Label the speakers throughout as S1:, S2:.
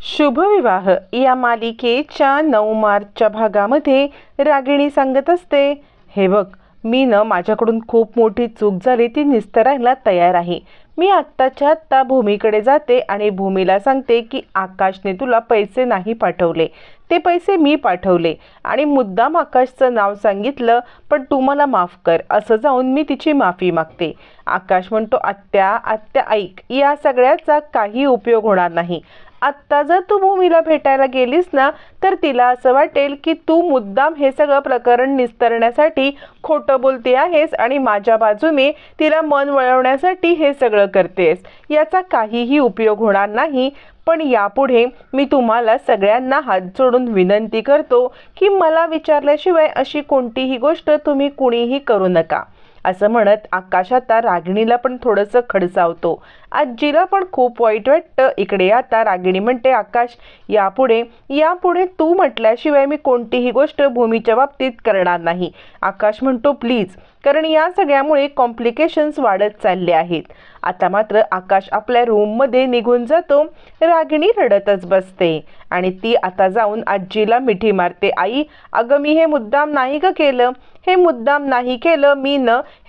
S1: शुभविवाह या मालिकेच्या 9 मार्चच्या भागामध्ये रागिणी सांगत असते, हे बघ, मी माझ्याकडून खूप मोठी चूक झाली, ती निस्तरायला तयार आहे. मी आत्ताच्या आत्ता भूमीकडे जाते आणि भूमीला सांगते की आकाशने तुला पैसे नाही पाठवले, ते पैसे मी पाठवले आणि मुद्दाम आकाशचं नाव सांगितलं, पण तू मला माफ कर असं जाऊन मी तिची माफी मागते. आकाश म्हणतो, आत्या आत्या ऐक, या सगळ्याचा काही उपयोग होणार नाही. आत्ता जर तू भूमीला भेटायला गेलीस ना, तर तिला असं वाटेल की तू मुद्दाम हे सगळं प्रकरण निस्तरण्यासाठी खोटं बोलते आहेस आणि माझ्या बाजूने तिला मन वळवण्यासाठी हे सगळं करतेस. याचा काहीही उपयोग होणार नाही. पण यापुढे मी तुम्हाला सगळ्यांना हात जोडून विनंती करतो की मला विचारल्याशिवाय अशी कोणतीही गोष्ट तुम्ही कुणीही करू नका. असं म्हणत आकाश आता रागिणीला पण थोडंसं खडसावतो. आजीला पण खूप वाईट वाटतं. इकडे आता रागिणी म्हणते, आकाश, यापुढे तू म्हटल्याशिवाय मी कोणतीही गोष्ट भूमीच्या बाबतीत करणार नाही. आकाश म्हणतो, प्लीज, कारण या सगळ्यामुळे कॉम्प्लिकेशन्स वाढत चालले आहेत. आता मात्र आकाश आपल्या रूममध्ये निघून जातो. रागिणी रडतच बसते आणि ती आता जाऊन आजीला मिठी मारते. आई, अगं, मी हे मुद्दाम नाही का केलं, हे मुद्दाम नाही केलं मी,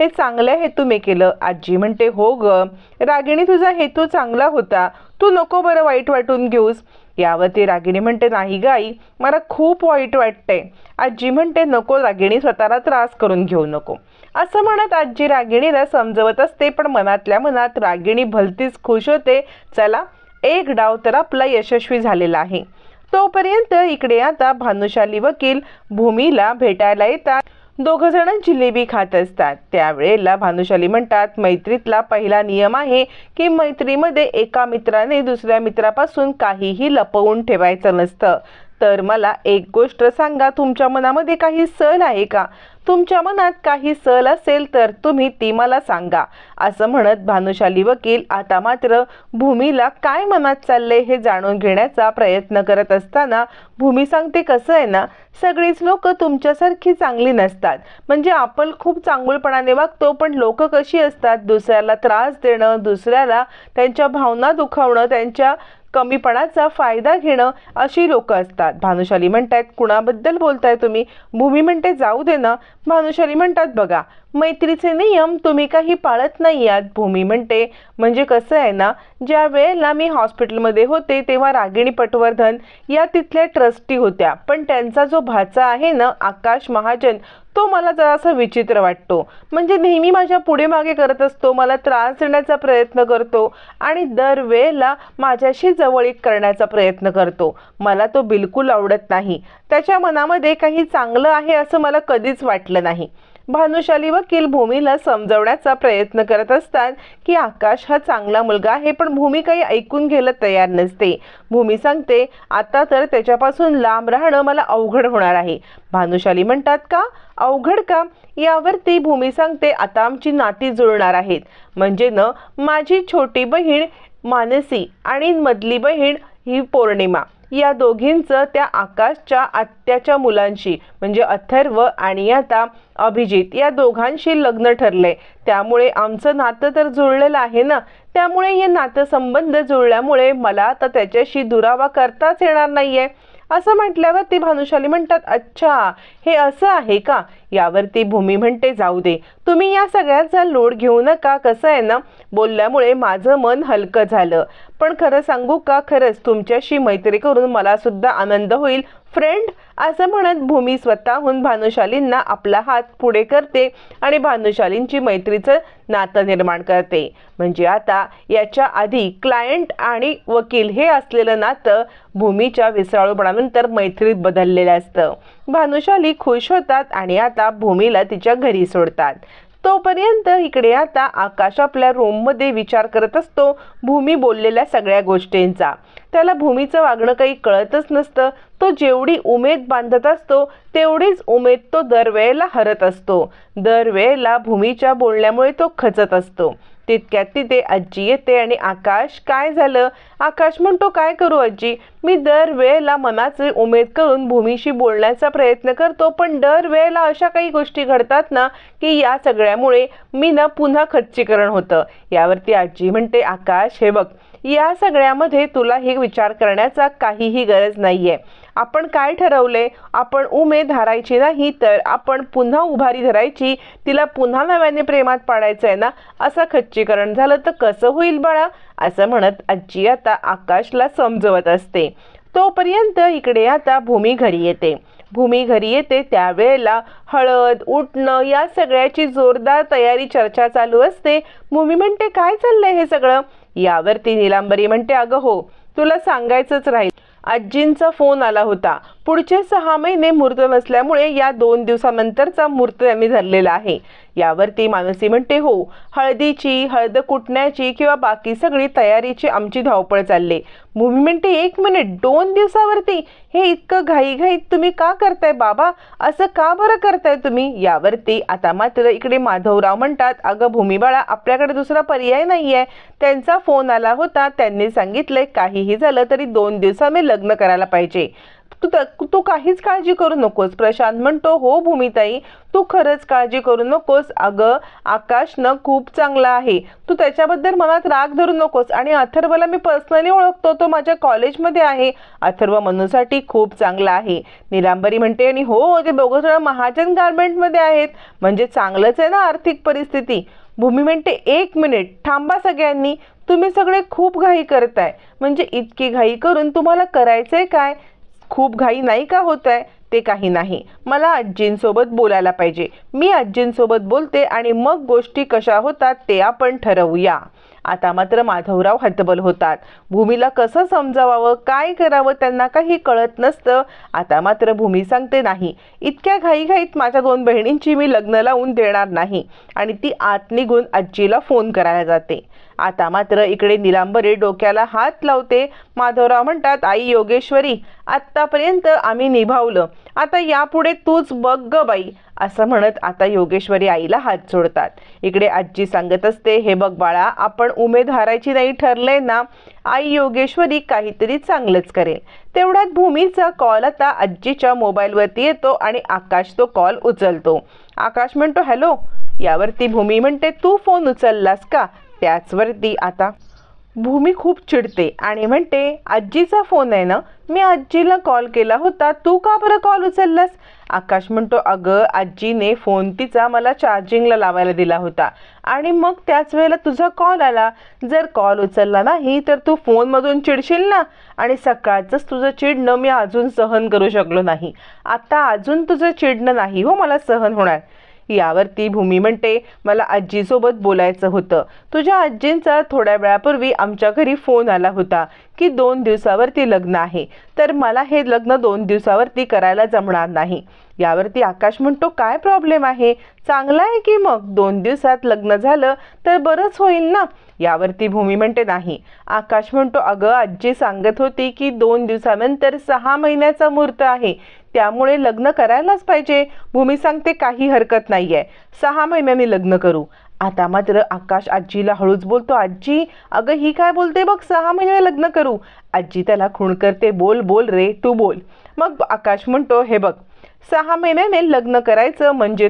S1: हे चांगल्या हेतूने केलं. आजी म्हणते, हो ग रागिणी, तुझा हेतू चांगला होता, तू नको बरं वाईट वाटून घेऊस. यावरती रागिणी म्हणते, नाही ग आई, मला खूप वाईट वाटतंय. आजी म्हणते, नको रागिणी, स्वतःला त्रास करून घेऊ नको. असं म्हणत आजी रागिणीला समजवत असते, पण मनातल्या मनात रागिणी भलतीच खुश होते. चला, एक डाव तर आपला यशस्वी झालेला आहे. तोपर्यंत इकडे आता भानुशाली वकील भूमीला भेटायला येतात. दोघं जण जिलेबी खात असतात. त्यावेळेला भानुशाली म्हणतात, मैत्रीतला पहिला नियम आहे की मैत्रीमध्ये एका मित्राने दुसऱ्या मित्रापासून काहीही लपवून ठेवायचं नसतं. तर मला एक गोष्ट सांगा, तुमच्या मनामध्ये काही सल आहे का? तुमच्या मनात काही सल असेल तर तुम्ही ती मला सांगा. असं म्हणत भानुशाली वकील आता मात्र भूमीला काय मनात चाललंय हे जाणून घेण्याचा प्रयत्न करत असताना भूमी सांगते, कसं आहे ना, सगळीच लोक तुमच्यासारखी चांगली नसतात. म्हणजे आपण खूप चांगुलपणाने वागतो, पण लोक कशी असतात, दुसऱ्याला त्रास देणं, दुसऱ्याला त्यांच्या भावना दुखावणं, त्यांच्या कमीपणाचा फायदा घेणं, अशी लोक असतात. भानुशाली म्हणतात, कुणाबद्दल बोलताय तुम्ही? भूमी म्हणते, जाऊ दे ना. भानुशाली म्हणतात, बघा, मैत्रीचे नियम तुम्ही काही पाळत नाही आहात. भूमी म्हणते, म्हणजे कसं आहे ना, ज्या वेळेला मी हॉस्पिटलमध्ये होते तेव्हा रागिणी पटवर्धन या तिथल्या ट्रस्टी होत्या, पण त्यांचा जो भाचा आहे ना, आकाश महाजन, तो मला जरासा विचित्र वाटतो. म्हणजे नेहमी माझ्या पुढे मागे करत असतो, मला त्रास देण्याचा प्रयत्न करतो आणि दरवेळेला माझ्याशी जवळीक करण्याचा प्रयत्न करतो. मला तो बिलकुल आवडत नाही. त्याच्या मनामध्ये काही चांगलं आहे असं मला कधीच वाटलं नाही. भानुशाली वकील भूमीला समजवण्याचा प्रयत्न करत असतात की आकाश हा चांगला मुलगा आहे, पण भूमी काही ऐकून घ्यायला तयार नसते. भूमी सांगते, आता तर त्याच्यापासून लांब राहणं मला अवघड होणार आहे. भानुशाली म्हणतात, का अवघड का? यावरती भूमी सांगते, आता आमची नाती जुळणार आहेत. म्हणजे माझी छोटी बहीण मानसी आणि मधली बहीण ही पौर्णिमा, या दोघींचं त्या आकाशच्या आत्याच्या मुलांशी म्हणजे अथर्व आणि आता अभिजित या दोघांशी लग्न ठरले. त्यामुळे आमचं नातं तर जुळलेलं आहे ना. त्यामुळे हे नातेसंबंध जुळल्यामुळे मला आता त्याच्याशी दुरावा करताच येणार नाहीये. असं म्हटल्यावरती भानुशाली म्हणतात, अच्छा, हे असं आहे का? यावरती भूमी म्हणते, जाऊ दे, तुम्ही या सगळ्याचा लोड घेऊ नका. कसं आहे ना, बोलल्यामुळे माझं मन हलकं झालं. पण खरं सांगू का, खरंच तुमच्याशी मैत्री करून मला सुद्धा आनंद होईल फ्रेंड. असं म्हणत भूमी स्वतःहून भानुशालींना आपला हात पुढे करते आणि भानुशालींची मैत्रीचं नातं निर्माण करते. म्हणजे आता याच्या आधी क्लायंट आणि वकील हे असलेलं नातं भूमीच्या विसराळूपणानंतर मैत्रीत बदललेलं असतं. भानुशाली खुश होतात आणि आता भूमीला तिच्या घरी सोडतात. तोपर्यंत इकडे आता आकाश आपल्या रूममध्ये विचार करत असतो भूमी बोललेल्या सगळ्या गोष्टींचा. त्याला भूमीचं वागणं काही कळतच नसतं. तो जेवढी उमेद बांधत असतो तेवढीच उमेद तो दरवेळेला हरत असतो. दरवेळेला भूमीच्या बोलण्यामुळे तो खचत असतो. तितक्यात तिथे आजी येते आणि आकाश, काय झालं? आकाश म्हणतो, काय करू आजी, मी दरवेळेला मनाचे उमेद करून भूमीशी बोलण्याचा प्रयत्न करतो, पण दरवेळेला अशा काही गोष्टी घडतात ना की या सगळ्यामुळे मी पुन्हा खच्चीकरण होतं. यावरती आजी म्हणते, आकाश, हे बघ, या सगळ्यामध्ये तुला हे विचार करण्याचा काहीही गरज नाहीये. आपण काय ठरवले, आपण उमेद हारायची नाही तर आपण पुन्हा उभारी धरायची, तिला पुन्हा नव्याने प्रेमात पाडायचं आहे ना. असं खच्चीकरण झालं तर कसं होईल बाळा, असं म्हणत आजी आता आकाशला समजवत असते. तोपर्यंत इकडे आता भूमी घरी येते. भूमी घरी येते त्यावेळेला हळद उठणं या सगळ्याची जोरदार तयारी चर्चा चालू असते. भूमी म्हणते काय चाललंय हे सगळं. यावरती नीलांबरी म्हणते अगं हो, तुला सांगायचंच राहील, आजींचा फोन आला होता. पुढचे 6 महिने मुहूर्त नसल्यामुळे या 2 दिवसानंतरचा मुहूर्त त्यांनी धरलेला आहे. यावरती मानसी म्हणते हो, हळदीची, हळद कुटण्याची किंवा बाकी सगळी तयारीची आमची धावपळ चालली. भूमी म्हणते 1 मिनिट, 2 दिवसावरती हे इतकं घाईघाईत तुम्ही का करताय बाबा, असं का बरं करताय तुम्ही. यावरती आता मात्र इकडे माधवराव म्हणतात अगं भूमी बाळा, आपल्याकडे दुसरा पर्याय नाहीये. त्यांचा फोन आला होता, त्यांनी सांगितलंय काहीही झालं तरी 2 दिवसांनी लग्न करायला पाहिजे. तू काहीच काळजी करू नकोस. प्रशांत म्हणतो हो भूमिताई, तू खरंच काळजी करू नकोस. अगं आकाश न खूप चांगला आहे, तू त्याच्याबद्दल मनात राग धरू नकोस. आणि अथर्वला मी पर्सनली ओळखतो, तो माझ्या कॉलेजमध्ये आहे. अथर्व मनूसाठी खूप चांगला आहे. नीलांबरी म्हणते आणि हो, ते दोघं जण महाजन गार्मेंटमध्ये आहेत, म्हणजे चांगलंच आहे ना आर्थिक परिस्थिती. भूमी म्हणते 1 मिनिट थांबा सगळ्यांनी, तुम्ही सगळे खूप घाई करताय. म्हणजे इतकी घाई करून तुम्हाला करायचंय काय, खूप घाई नाही का होत आहे. ते काही नाही, मला आजींसोबत बोलायला पाहिजे. मी आजींसोबत बोलते आणि मग गोष्टी कशा होतात ते आपण ठरवूया. आता मात्र माधवराव हतबल होतात. भूमीला कसं समजावावं, काय करावं त्यांना काही कळत नसतं. आता मात्र भूमी सांगते नाही, इतक्या घाईघाईत माझ्या 2 बहिणींची मी लग्न लावून देणार नाही. आणि ती आत निघून आजीला फोन करायला जाते. आता मात्र इकडे नीलांबरी डोक्याला हात लावते. माधवराव म्हणतात आई योगेश्वरी, आत्तापर्यंत आम्ही निभावलं, आता यापुढे तूच बघ ग बाई, असं म्हणत आता योगेश्वरी आईला हात जोडतात. इकडे आजी सांगत असते हे बघ बाळा, आपण उमेद हारायची नाही ठरलंय ना. आई योगेश्वरी काहीतरी चांगलंच करेल. तेवढ्यात भूमीचा कॉल आता आजीच्या मोबाईलवरती येतो आणि आकाश तो कॉल उचलतो. आकाश म्हणतो हॅलो. यावरती भूमी म्हणते तू फोन उचललास का. त्याचवरती आता भूमी खूप चिडते आणि म्हणते आजीचा फोन आहे ना, मी आजीला कॉल केला होता, तू का बरं कॉल उचललास. आकाश म्हणतो अगं आजीने फोन तिचा मला चार्जिंगला लावायला दिला होता आणि मग त्याच वेळेला तुझा कॉल आला. जर कॉल उचलला नाही तर तू फोनमधून चिडशील ना. आणि सकाळचंच तुझं चिडणं मी अजून सहन करू शकलो नाही, आता अजून तुझं चिडणं नाही हो मला सहन होणार. यावरती भूमी म्हणते मला आजीसोबत बोलायचं होतं. तुझ्या आजींचा थोड्या वेळापूर्वी आमच्या घरी फोन आला होता की 2 दिवसावरती लग्न आहे, तर मला हे लग्न 2 दिवसावरती करायला जमणार नाही. यावरती आकाश म्हणतो काय प्रॉब्लेम आहे, चांगला आहे की मग 2 दिवसात लग्न झालं तर बरंच होईल ना. यावरती भूमी म्हणते नाही. आकाश म्हणतो अगं आजी सांगत होती की 2 दिवसानंतर 6 महिन्याचा मुहूर्त आहे, त्यामुळे लग्न करायलाच पाहिजे. भूमी सांगते काही हरकत नाहीये, 6 महिन्यांनी लग्न करू. आता मात्र आकाश आजीला हळूच बोलतो आजी अगं ही काय बोलते बघ, 6 महिने लग्न करू. आजी त्याला खूण करते बोल बोल रे तू बोल. मग आकाश म्हणतो हे बघ, 6 महिन्याने लग्न करायचं म्हणजे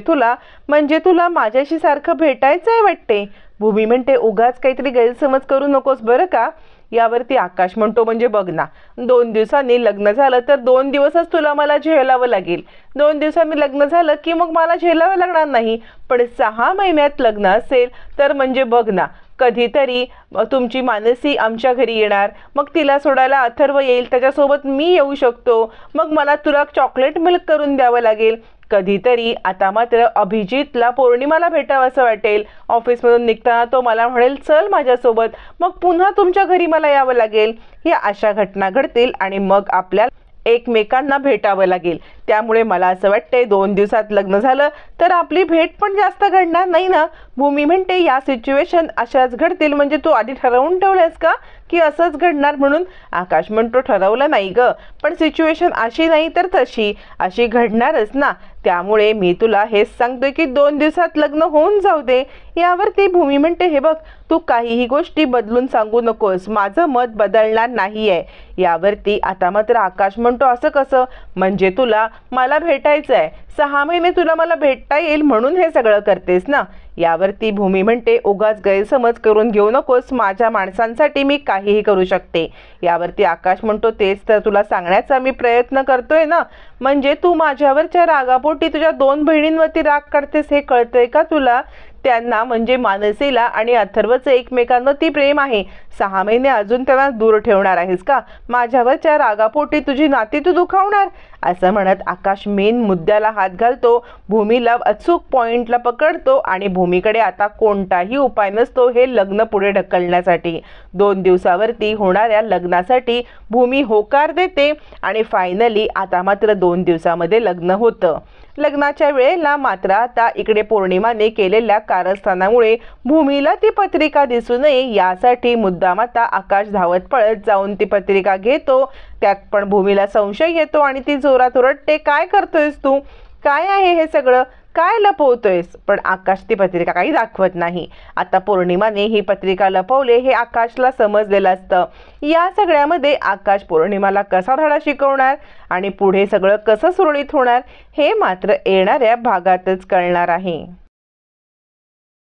S1: तुला माझ्याशी सारखं भेटायचं आहे वाटते. भूमी म्हणते उगाच काहीतरी गैरसमज करू नकोस बरं का. यावरती आकाश म्हणतो म्हणजे बघ ना, 2 दिवसांनी लग्न झालं तर 2 दिवसच तुला मला झेलावं लागेल. 2 दिवसांनी लग्न झालं की मग मला झेलावं लागणार नाही, पण 6 महिन्यात लग्न असेल तर म्हणजे बघ ना, कधीतरी तुमची मानसी आमच्या घरी येणार, मग तिला सोडायला अथर्व येईल, त्याच्यासोबत मी येऊ शकतो, मग मला तुला चॉकलेट मिल्क करून द्यावं लागेल. कधीतरी आता मात्र अभिजितला पौर्णिमाला भेटावं असं वाटेल. ऑफिसमधून निघताना तो मला म्हणेल चल माझ्यासोबत, मग पुन्हा तुमच्या घरी मला यावं लागेल. या अशा घटना घडतील आणि मग आपल्याला एकमेकांना भेटावं लागेल. त्यामुळे मला असं वाटतंय 2 दिवसात लग्न झालं तर आपली भेट पण जास्त घडणार नाही ना. भूमी म्हणते या सिच्युएशन अशाच घडतील, म्हणजे तू आधी ठरवून ठेवलंस का की असंच घडणार म्हणून. आकाश म्हणतो ठरवलं नाही ग, पण सिच्युएशन अशी नाही तर तशी अशी घडणारच ना. त्यामुळे मी तुला हेच सांगतोय की 2 दिवसात लग्न होऊन जाऊ दे. यावरती भूमी म्हणते हे बघ, तू काहीही गोष्टी बदलून सांगू नकोस, माझं मत बदलणार नाहीये. यावरती आता मात्र आकाश म्हणतो असं कसं, म्हणजे तुला मला भेटायचं आहे, 6 महिने तुला मला भेटता येईल म्हणून हे सगळं करतेस ना. यावरती भूमी म्हणते, उगाच गैरसमज करून घेऊ नकोस, माझ्या माणसांसाठी मी काहीही करू शकते. यावरती आकाश म्हणतो, तेच तर तुला सांगण्याचा मी प्रयत्न करतोय ना. म्हणजे तू माझ्यावरच्या रागापोटी तुझ्या 2 बहिणींवरती राग काढतेस हे कळतंय का तुला? त्यांना म्हणजे मानसीला आणि अथर्वचं एकमेकांवरती प्रेम आहे. 6 महिने अजून त्यांना दूर ठेवणार आहेस का? माझ्यावरच्या रागापोटी तुझी नाती तू दुखावणार? असं म्हणत आकाश मेन मुद्द्याला हात घालतो, भूमीला अचूक पॉइंटला पकडतो आणि भूमीकडे आता कोणताही उपाय नसतो हे लग्न पुढे ढकलण्यासाठी. 2 दिवसावरती होणाऱ्या लग्नासाठी भूमी होकार देते आणि फायनली आता मात्र 2 दिवसामध्ये लग्न होतं. लग्नाच्या वेळेला मात्र आता इकडे पौर्णिमाने केलेल्या कारस्थानामुळे भूमीला ती पत्रिका दिसू नये यासाठी मुद्दाम आता आकाश धावत पळत जाऊन ती पत्रिका घेतो. त्यात पण भूमीला संशय येतो आणि ती जोरात ओरडते, काय करतोयस तू? काय आहे हे सगळं? काय लपवतोयस? पण आकाश ती पत्रिका काही दाखवत नाही. आता पौर्णिमाने ही पत्रिका लपवले हे आकाशला समजलेलं असतं. या सगळ्यामध्ये आकाश पौर्णिमाला कसा धडा शिकवणार आणि पुढे सगळं कसं सुरळीत होणार हे मात्र येणाऱ्या भागातच कळणार आहे.